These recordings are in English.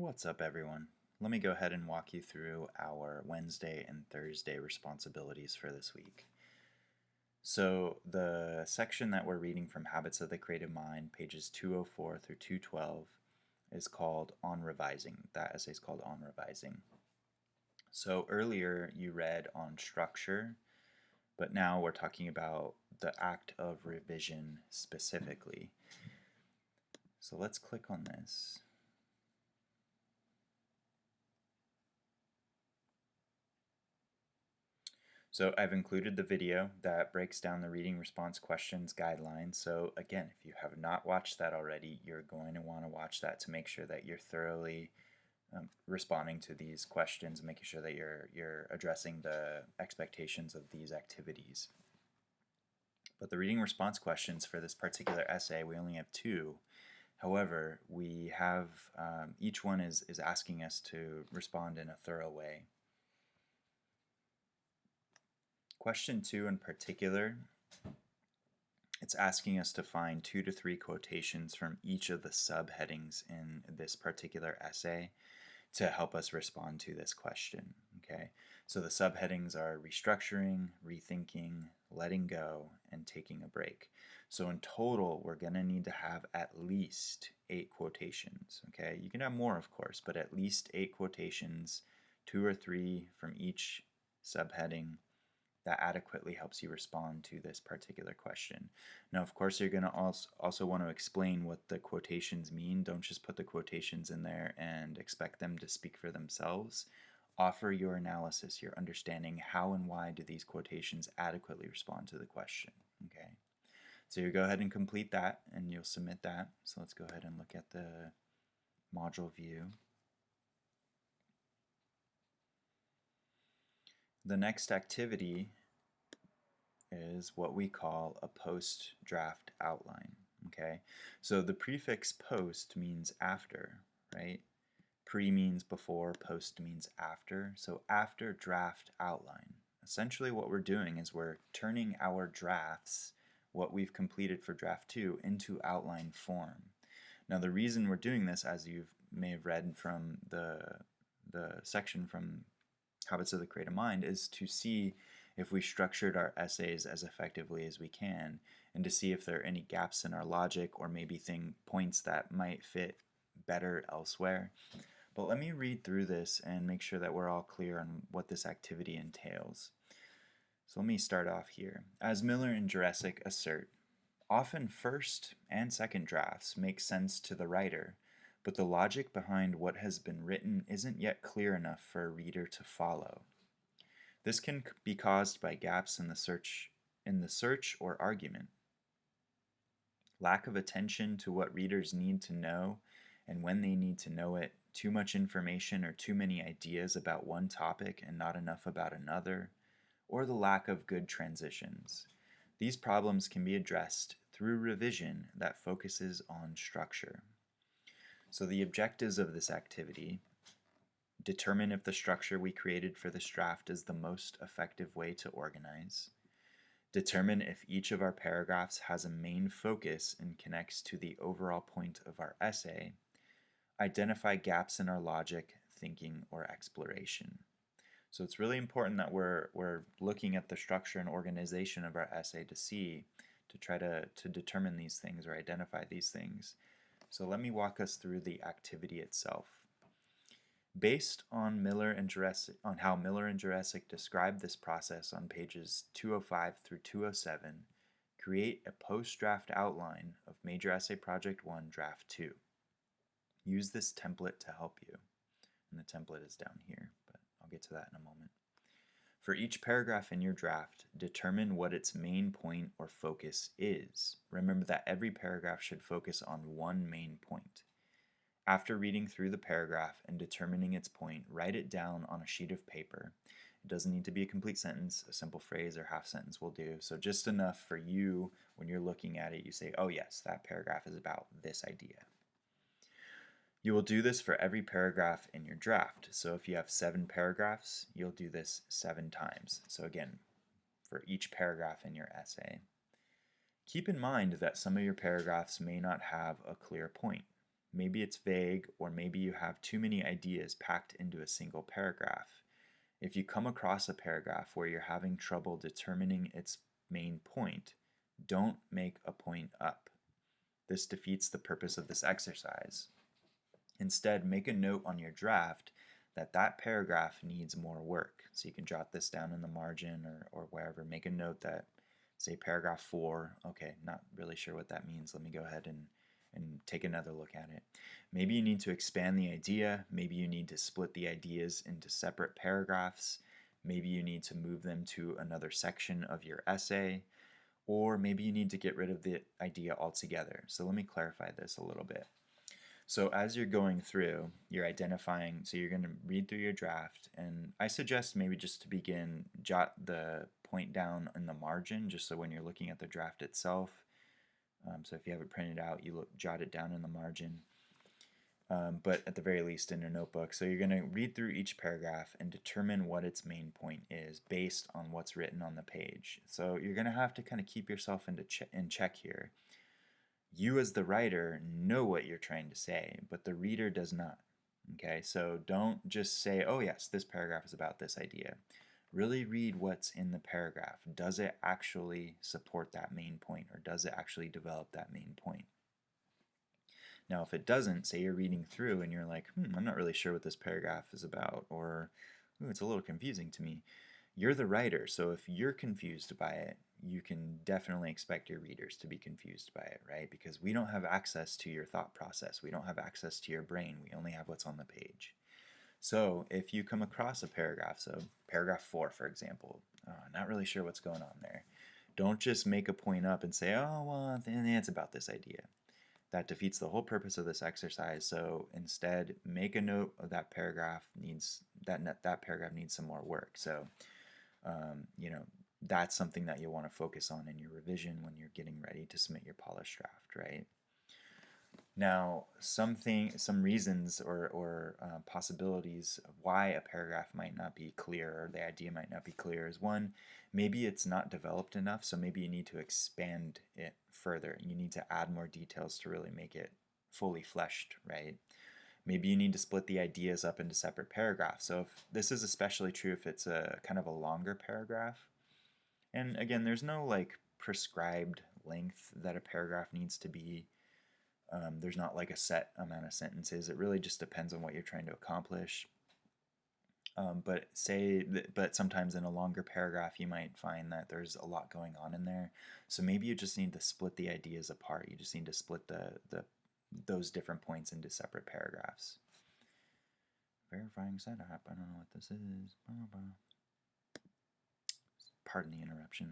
What's up, everyone? Let me go ahead and walk you through our Wednesday and Thursday responsibilities for this week. So the section that we're reading from Habits of the Creative Mind, pages 204 through 212, is called On Revising. That essay is called On Revising. So earlier you read on structure, but now we're talking about the act of revision specifically. So let's click on this. So I've included the video that breaks down the reading response questions guidelines. So again, if you have not watched that already, you're going to want to watch that to make sure that you're thoroughly responding to these questions and making sure that you're addressing the expectations of these activities. But the reading response questions for this particular essay, we only have two. However, we have each one is asking us to respond in a thorough way. Question 2 in particular, it's asking us to find 2 to 3 quotations from each of the subheadings in this particular essay to help us respond to this question. Okay, so the subheadings are restructuring, rethinking, letting go, and taking a break. So in total, we're going to need to have at least 8 quotations. Okay, you can have more, of course, but at least 8 quotations, 2 or 3 from each subheading, that adequately helps you respond to this particular question. Now, of course, you're going to also want to explain what the quotations mean. Don't just put the quotations in there and expect them to speak for themselves. Offer your analysis, your understanding, how and why do these quotations adequately respond to the question. Okay, so you go ahead and complete that and you'll submit that. So let's go ahead and look at the module view. The next activity is what we call a post-draft outline. Okay, so the prefix post means after, right? Pre means before, post means after. So after draft outline. Essentially what we're doing is we're turning our drafts, what we've completed for draft 2, into outline form. Now the reason we're doing this, as you may have read from the section from Habits of the Creative Mind, is to see if we structured our essays as effectively as we can, and to see if there are any gaps in our logic or maybe points that might fit better elsewhere. But let me read through this and make sure that we're all clear on what this activity entails. So let me start off here. As Miller and Jurassic assert, often first and second drafts make sense to the writer, but the logic behind what has been written isn't yet clear enough for a reader to follow. This can be caused by gaps in the search or argument, lack of attention to what readers need to know and when they need to know it, too much information or too many ideas about one topic and not enough about another, or the lack of good transitions. These problems can be addressed through revision that focuses on structure. So the objectives of this activity: determine if the structure we created for this draft is the most effective way to organize. Determine if each of our paragraphs has a main focus and connects to the overall point of our essay. Identify gaps in our logic, thinking, or exploration. So it's really important that we're looking at the structure and organization of our essay to try to determine these things or identify these things. So let me walk us through the activity itself. Based on how Miller and Jurassic describe this process on pages 205 through 207, create a post-draft outline of Major Essay Project 1, Draft 2. Use this template to help you. And the template is down here, but I'll get to that in a moment. For each paragraph in your draft, determine what its main point or focus is. Remember that every paragraph should focus on one main point. After reading through the paragraph and determining its point, write it down on a sheet of paper. It doesn't need to be a complete sentence. A simple phrase or half sentence will do. So just enough for you, when you're looking at it, you say, oh yes, that paragraph is about this idea. You will do this for every paragraph in your draft. So if you have 7 paragraphs, you'll do this 7 times. So again, for each paragraph in your essay. Keep in mind that some of your paragraphs may not have a clear point. maybe it's vague, or maybe you have too many ideas packed into a single paragraph. If you come across a paragraph where you're having trouble determining its main point, don't make a point up. This defeats the purpose of this exercise. Instead, make a note on your draft that that paragraph needs more work. So you can jot this down in the margin or wherever. Make a note that, say, paragraph 4, okay, not really sure what that means. Let me go ahead and take another look at it. Maybe you need to expand the idea. Maybe you need to split the ideas into separate paragraphs. Maybe you need to move them to another section of your essay. Or maybe you need to get rid of the idea altogether. So let me clarify this a little bit. So as you're going through, you're identifying, so you're going to read through your draft, and I suggest maybe just to begin, jot the point down in the margin, just so when you're looking at the draft itself, so if you have it printed out, you jot it down in the margin, but at the very least in a notebook. So you're going to read through each paragraph and determine what its main point is based on what's written on the page. So you're going to have to kind of keep yourself in check here. You as the writer know what you're trying to say, but the reader does not. Okay, so don't just say, oh yes, this paragraph is about this idea. Really read what's in the paragraph. Does it actually support that main point, or does it actually develop that main point? Now, if it doesn't, say you're reading through and you're like, I'm not really sure what this paragraph is about, or it's a little confusing to me. You're the writer, so if you're confused by it, you can definitely expect your readers to be confused by it, right? Because we don't have access to your thought process. We don't have access to your brain. We only have what's on the page. So if you come across a paragraph, so paragraph 4, for example, not really sure what's going on there, don't just make a point up and say, oh, well, it's about this idea. That defeats the whole purpose of this exercise. So instead, make a note of that paragraph that paragraph needs some more work. So that's something that you'll want to focus on in your revision when you're getting ready to submit your polished draft, right? Now, some reasons or possibilities of why a paragraph might not be clear or the idea might not be clear is, one, maybe it's not developed enough, so maybe you need to expand it further. You need to add more details to really make it fully fleshed, right? Maybe you need to split the ideas up into separate paragraphs. So if this is especially true if it's a kind of a longer paragraph. And again, there's no like prescribed length that a paragraph needs to be. There's not like a set amount of sentences. It really just depends on what you're trying to accomplish. But sometimes in a longer paragraph, you might find that there's a lot going on in there. So maybe you just need to split the ideas apart. You just need to split those different points into separate paragraphs. Verifying setup. I don't know what this is. Pardon the interruption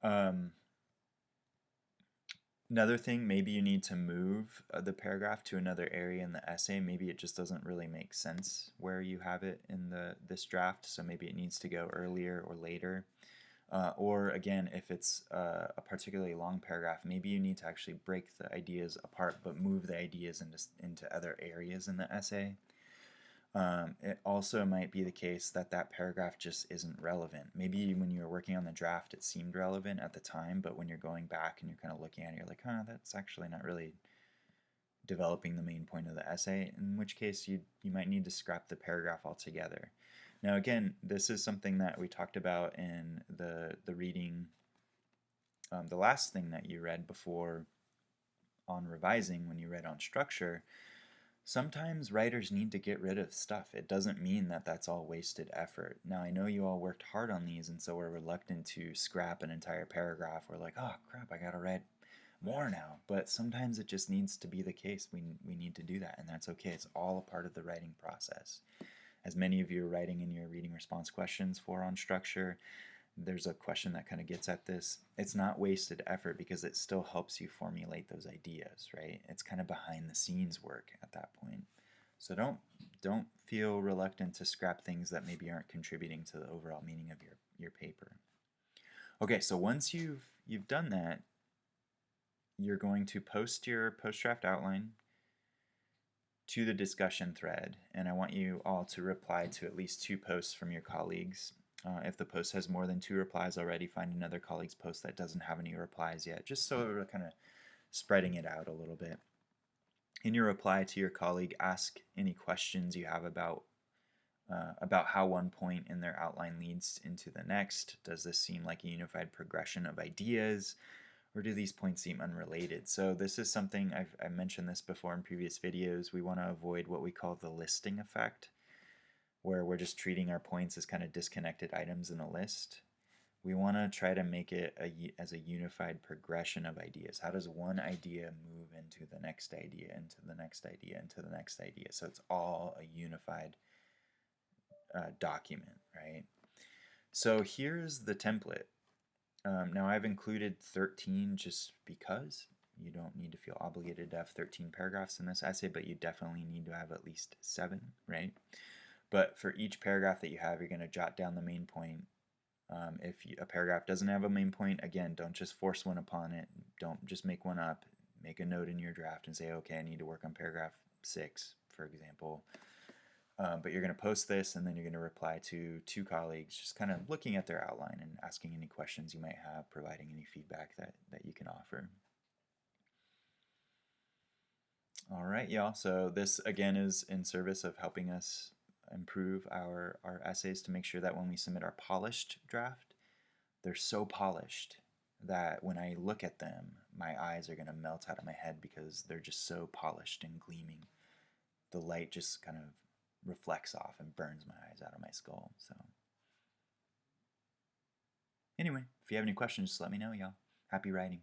there. Another thing, maybe you need to move the paragraph to another area in the essay. Maybe it just doesn't really make sense where you have it in this draft, so maybe it needs to go earlier or later. Or again, if it's a particularly long paragraph, maybe you need to actually break the ideas apart but move the ideas into other areas in the essay. It also might be the case that that paragraph just isn't relevant. Maybe when you were working on the draft it seemed relevant at the time, but when you're going back and you're kind of looking at it, you're like, that's actually not really developing the main point of the essay, in which case you might need to scrap the paragraph altogether. Now again, this is something that we talked about in the reading, the last thing that you read before on revising, when you read on structure. Sometimes writers need to get rid of stuff. It doesn't mean that that's all wasted effort. Now, I know you all worked hard on these, and so we're reluctant to scrap an entire paragraph. We're like, oh crap, I gotta write more now. But sometimes it just needs to be the case. We need to do that, and that's okay. It's all a part of the writing process. As many of you are writing in your reading response questions for on structure, there's a question that kind of gets at this. It's not wasted effort because it still helps you formulate those ideas, right? It's kind of behind the scenes work at that point. So don't feel reluctant to scrap things that maybe aren't contributing to the overall meaning of your paper. Okay, so once you've done that, you're going to post your post-draft outline to the discussion thread, and I want you all to reply to at least 2 posts from your colleagues. If the post has more than 2 replies already, find another colleague's post that doesn't have any replies yet, just so we're kind of spreading it out a little bit. In your reply to your colleague, ask any questions you have about how one point in their outline leads into the next. Does this seem like a unified progression of ideas, or do these points seem unrelated? So this is something I've mentioned this before in previous videos. We want to avoid what we call the listing effect, where we're just treating our points as kind of disconnected items in a list. We want to try to make it as a unified progression of ideas. How does one idea move into the next idea, into the next idea, into the next idea? So it's all a unified document, right? So here's the template. Now I've included 13 just because. You don't need to feel obligated to have 13 paragraphs in this essay, but you definitely need to have at least 7, right? But for each paragraph that you have, you're going to jot down the main point. If a paragraph doesn't have a main point, again, don't just force one upon it. Don't just make one up. Make a note in your draft and say, okay, I need to work on paragraph 6, for example. But you're going to post this, and then you're going to reply to 2 colleagues, just kind of looking at their outline and asking any questions you might have, providing any feedback that you can offer. All right, y'all. So this, again, is in service of helping us improve our essays to make sure that when we submit our polished draft, they're so polished that when I look at them, my eyes are going to melt out of my head because they're just so polished and gleaming. The light just kind of reflects off and burns my eyes out of my skull. So anyway, if you have any questions, just let me know, y'all. Happy writing.